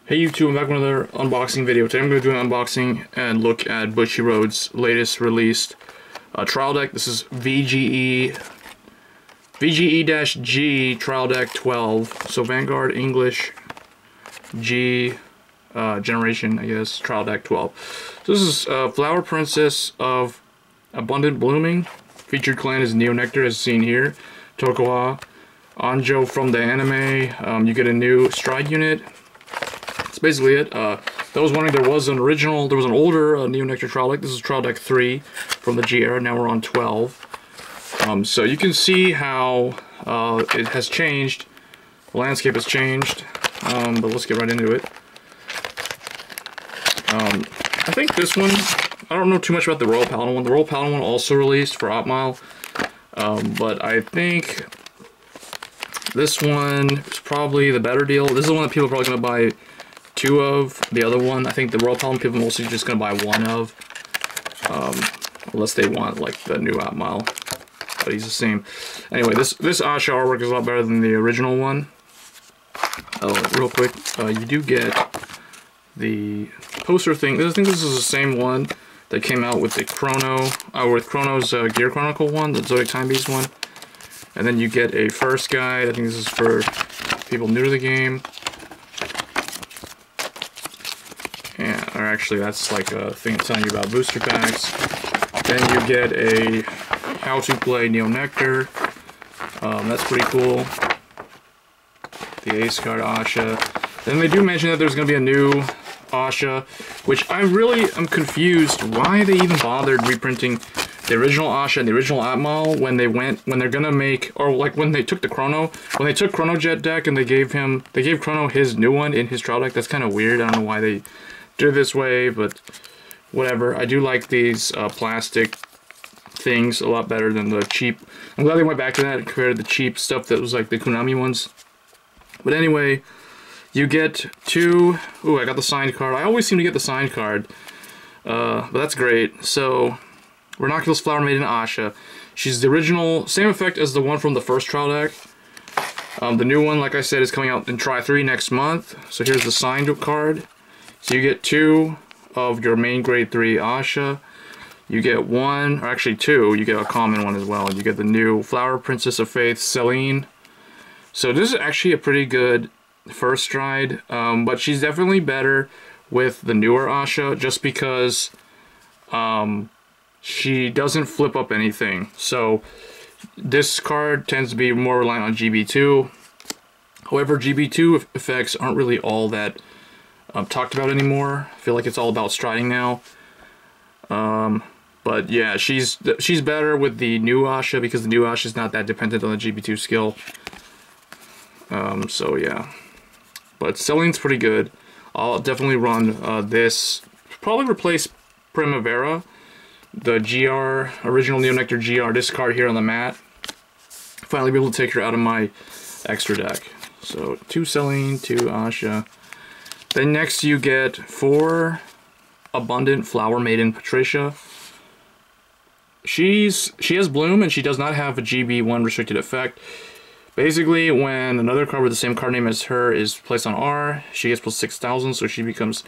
Hey YouTube, I'm back with another unboxing video. Today I'm going to do an unboxing and look at Bushiroad's latest released trial deck. This is VGE-G Trial Deck 12. So Vanguard English G generation, I guess, Trial Deck 12. So this is Flower Princess of Abundant Blooming. Featured clan is Neo Nectar, as seen here. Tokoa. Anjo from the anime. You get a new stride unit. That's basically it. I was wondering, there was an older Neo Nectar Trial Deck. This is Trial Deck 3 from the G era. Now we're on 12. So you can see how it has changed. The landscape has changed. But let's get right into it. I think this one, I don't know too much about the Royal Paladin one. The Royal Paladin one also released for Opmile. But I think this one is probably the better deal. This is the one that people are probably going to buy 2 of. The other one, I think the Royal Paladin people are mostly just going to buy 1 of. Unless they want like the new Opmile. But he's the same. Anyway, this Ahsha artwork is a lot better than the original one. Real quick, you do get the poster thing. I think this is the same one that came out with the with Chrono's Gear Chronicle one, the Zodiac Time Beast one. And then you get a first guide. I think this is for people new to the game. Yeah, or actually that's like a thing telling you about booster packs. Then you get a how to play Neo Nectar. That's pretty cool. The Ace card Ahsha. Then they do mention that there's going to be a new Ahsha, which I really am confused why they even bothered reprinting the original Ahsha and the original Opmile when they're gonna make, or like when they took Chrono Jet deck and they gave Chrono his new one in his trial deck. That's kind of weird. I don't know why they do it this way, but whatever. I do like these plastic things a lot better than the cheap. I'm glad they went back to that and compared to the cheap stuff that was like the Konami ones. But anyway, you get 2. Ooh, I got the signed card. I always seem to get the signed card, but that's great. So, Ranunculus Flower Maiden Ahsha. She's the original, same effect as the one from the first trial deck. The new one, like I said, is coming out in Tri 3 next month. So here's the signed card. So you get 2 of your main grade 3 Ahsha. You get 1, or actually 2, you get a common one as well. You get the new Flower Princess of Faith, Celine. So this is actually a pretty good first stride, but she's definitely better with the newer Ahsha just because she doesn't flip up anything. So this card tends to be more reliant on GB2. However, GB2 effects aren't really all that talked about anymore. I feel like it's all about striding now. But yeah, she's better with the new Ahsha because the new Ahsha is not that dependent on the GB2 skill. So yeah. But Celine's pretty good. I'll definitely run this. Probably replace Primavera. The GR, original Neo Nectar GR, this card here on the mat. Finally be able to take her out of my extra deck. So 2 Celine, 2 Ahsha. Then next you get 4 Abundant Flower Maiden Patricia. She has Bloom and she does not have a GB1 restricted effect. Basically, when another card with the same card name as her is placed on R, she gets plus 6,000, so she becomes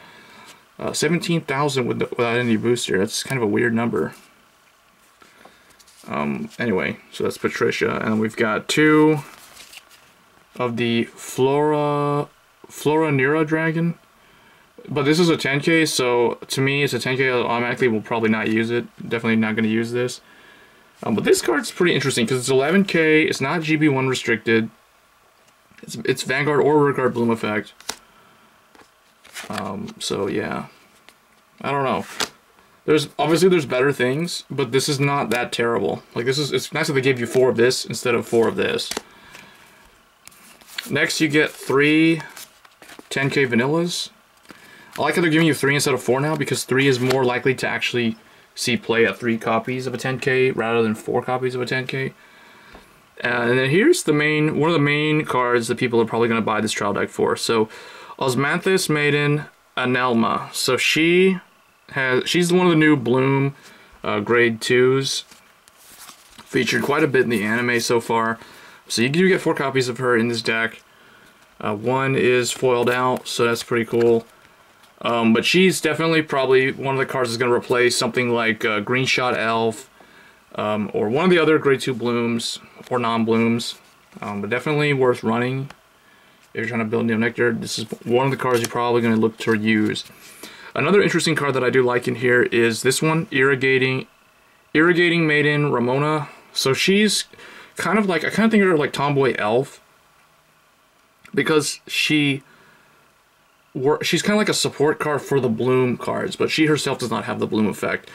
17,000 without any booster. That's kind of a weird number. Anyway, so that's Patricia, and we've got 2 of the Flora Nera Dragon. But this is a 10k, so to me it's a 10k. I automatically will probably not use it. Definitely not going to use this. But this card's pretty interesting because it's 11k. It's not GB1 restricted. It's Vanguard or Rearguard Bloom effect. So yeah, I don't know. Obviously there's better things, but this is not that terrible. Like it's nice that they gave you 4 of this instead of 4 of this. Next you get 3 10k vanillas. I like how they're giving you 3 instead of 4 now because 3 is more likely to actually see play at 3 copies of a 10k rather than 4 copies of a 10k. And then here's one of the main cards that people are probably going to buy this trial deck for. So Osmanthus Maiden Anelma. So she's one of the new Bloom grade 2s. Featured quite a bit in the anime so far. So you do get 4 copies of her in this deck. One is foiled out, so that's pretty cool. But she's definitely probably one of the cards that's going to replace something like Green Shot Elf, or one of the other grade 2 blooms, or non-blooms. But definitely worth running if you're trying to build Neo Nectar. This is one of the cards you're probably going to look to use. Another interesting card that I do like in here is this one, Irrigating Maiden Ramona. So she's kind of like, I kind of think of her like Tomboy Elf, because she's kind of like a support card for the bloom cards, but she herself does not have the bloom effect.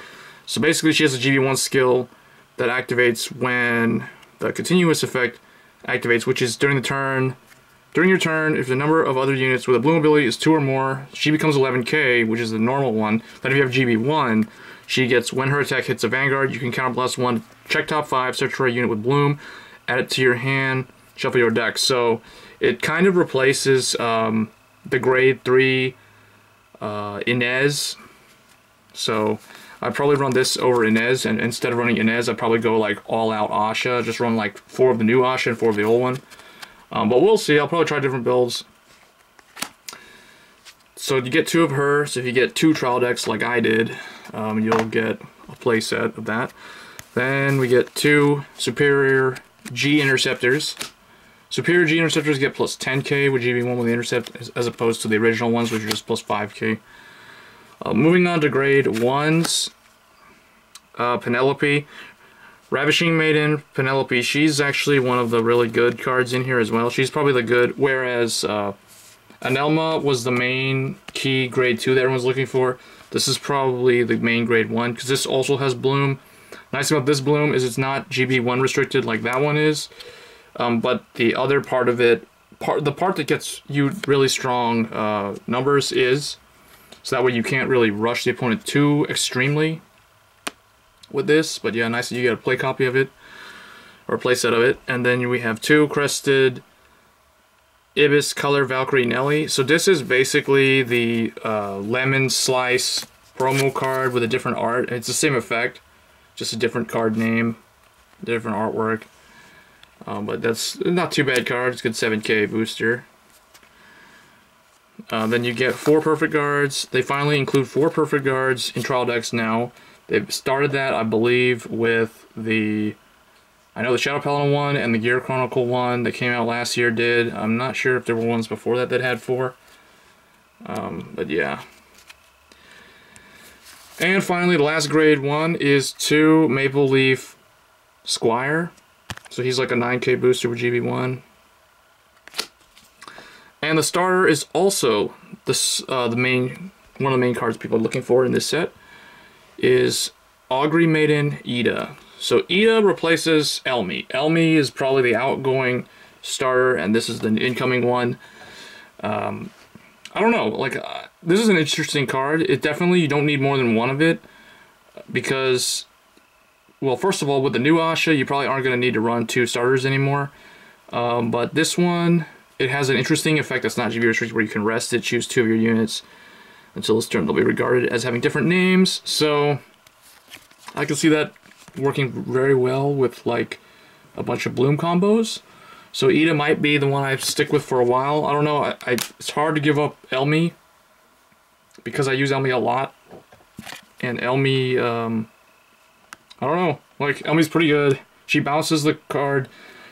So basically she has a GB1 skill that activates when the continuous effect activates, which is during your turn, if the number of other units with a bloom ability is 2 or more, she becomes 11k, which is the normal one. Then if you have GB1, she gets, when her attack hits a Vanguard, you can counterblast 1, check top 5, search for a unit with bloom, add it to your hand, shuffle your deck. So it kind of replaces the grade 3 Inez. So I'd probably run this over Inez, and instead of running Inez, I'd probably go like all out Ahsha, just run like 4 of the new Ahsha and 4 of the old one. But we'll see. I'll probably try different builds. So you get 2 of her. So if you get 2 trial decks like I did, you'll get a play set of that. Then we get 2 Superior G Interceptors. Superior G Interceptors get plus 10k with GB1 with the Intercept, as opposed to the original ones, which are just plus 5k. Moving on to grade 1s, Penelope. Ravishing Maiden, Penelope, she's actually one of the really good cards in here as well. She's probably the good, whereas Anelma was the main key grade 2 that everyone's looking for. This is probably the main grade 1, because this also has bloom. Nice thing about this bloom is it's not GB1 restricted like that one is, but the other part of it, the part that gets you really strong numbers is, so that way you can't really rush the opponent too extremely with this. But yeah, nice that you get a play copy of it, or a play set of it. And then we have 2 Crested Ibis Color Valkyrie Nelly. So this is basically the Lemon Slice promo card with a different art. It's the same effect, just a different card name, different artwork. But that's not too bad card. It's a good 7k booster. Then you get 4 perfect guards. They finally include 4 perfect guards in trial decks now. They've started that, I believe, with the, I know the Shadow Paladin one and the Gear Chronicle one that came out last year did. I'm not sure if there were ones before that that had 4. But yeah. And finally, the last grade 1 is 2 Maple Leaf Squire. So he's like a 9k booster with GB1. And the starter is also one of the main cards people are looking for in this set, is Augury Maiden Ida. So Ida replaces Elmi. Elmi is probably the outgoing starter, and this is the incoming one. I don't know, like, this is an interesting card. It definitely, you don't need more than 1 of it, because, well, first of all, with the new Ahsha, you probably aren't going to need to run 2 starters anymore. But this one, it has an interesting effect that's not GB restricted, where you can rest it, choose 2 of your units. Until this turn, they'll be regarded as having different names. So I can see that working very well with like a bunch of bloom combos. So Ida might be the one I stick with for a while. I don't know. It's hard to give up Elmi, because I use Elmi a lot. And Elmi, I don't know. Like, Elmi's pretty good. She bounces the card,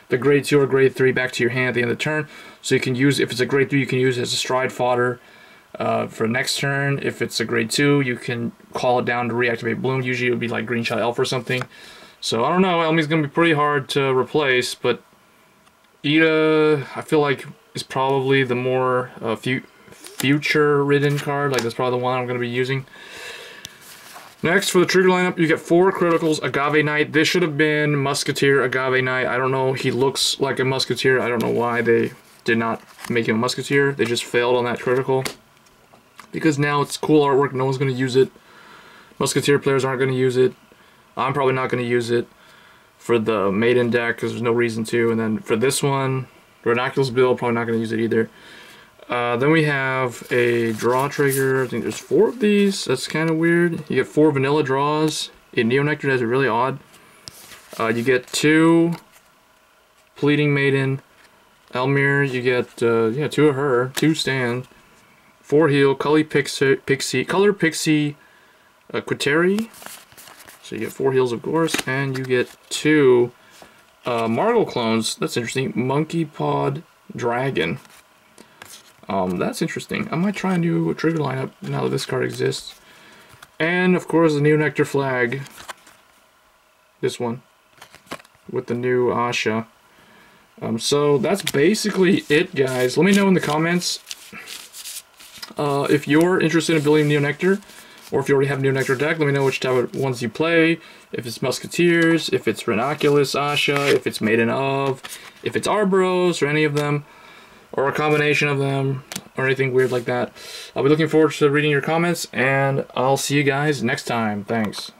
the grade 2 or grade 3, back to your hand at the end of the turn. So you can use, if it's a grade 3, you can use it as a stride fodder for next turn. If it's a grade 2, you can call it down to reactivate bloom. Usually it would be like Green Shot Elf or something. So I don't know, Elmi's going to be pretty hard to replace, but Ida, I feel like, is probably the more future-ridden card. Like, that's probably the one I'm going to be using. Next, for the trigger lineup, you get 4 criticals, Agave Knight. This should have been Musketeer Agave Knight. I don't know, he looks like a Musketeer. I don't know why they did not make him a Musketeer. They just failed on that critical, because now it's cool artwork, no one's going to use it. Musketeer players aren't going to use it. I'm probably not going to use it for the Maiden deck, because there's no reason to. And then for this one, Ranunculus build, probably not going to use it either. Then we have a draw trigger. I think there's 4 of these. That's kind of weird. You get 4 vanilla draws. In Neo Nectar, that's really odd. You get 2 Pleading Maiden, Elmir, you get yeah, 2 of her, 2 stand, 4 heal, Color Pixie, Quiteri. So you get 4 heals, of course, and you get 2 Margle clones. That's interesting. Monkey Pod Dragon. That's interesting. I might try a new trigger lineup now that this card exists. And of course the Neo Nectar flag. This one with the new Ahsha. So that's basically it, guys. Let me know in the comments if you're interested in building Neo Nectar, or if you already have a Neo Nectar deck. Let me know which type of ones you play. If it's Musketeers, if it's Ranunculus Ahsha, if it's Maiden of, if it's Arbros, or any of them, or a combination of them, or anything weird like that. I'll be looking forward to reading your comments, and I'll see you guys next time. Thanks.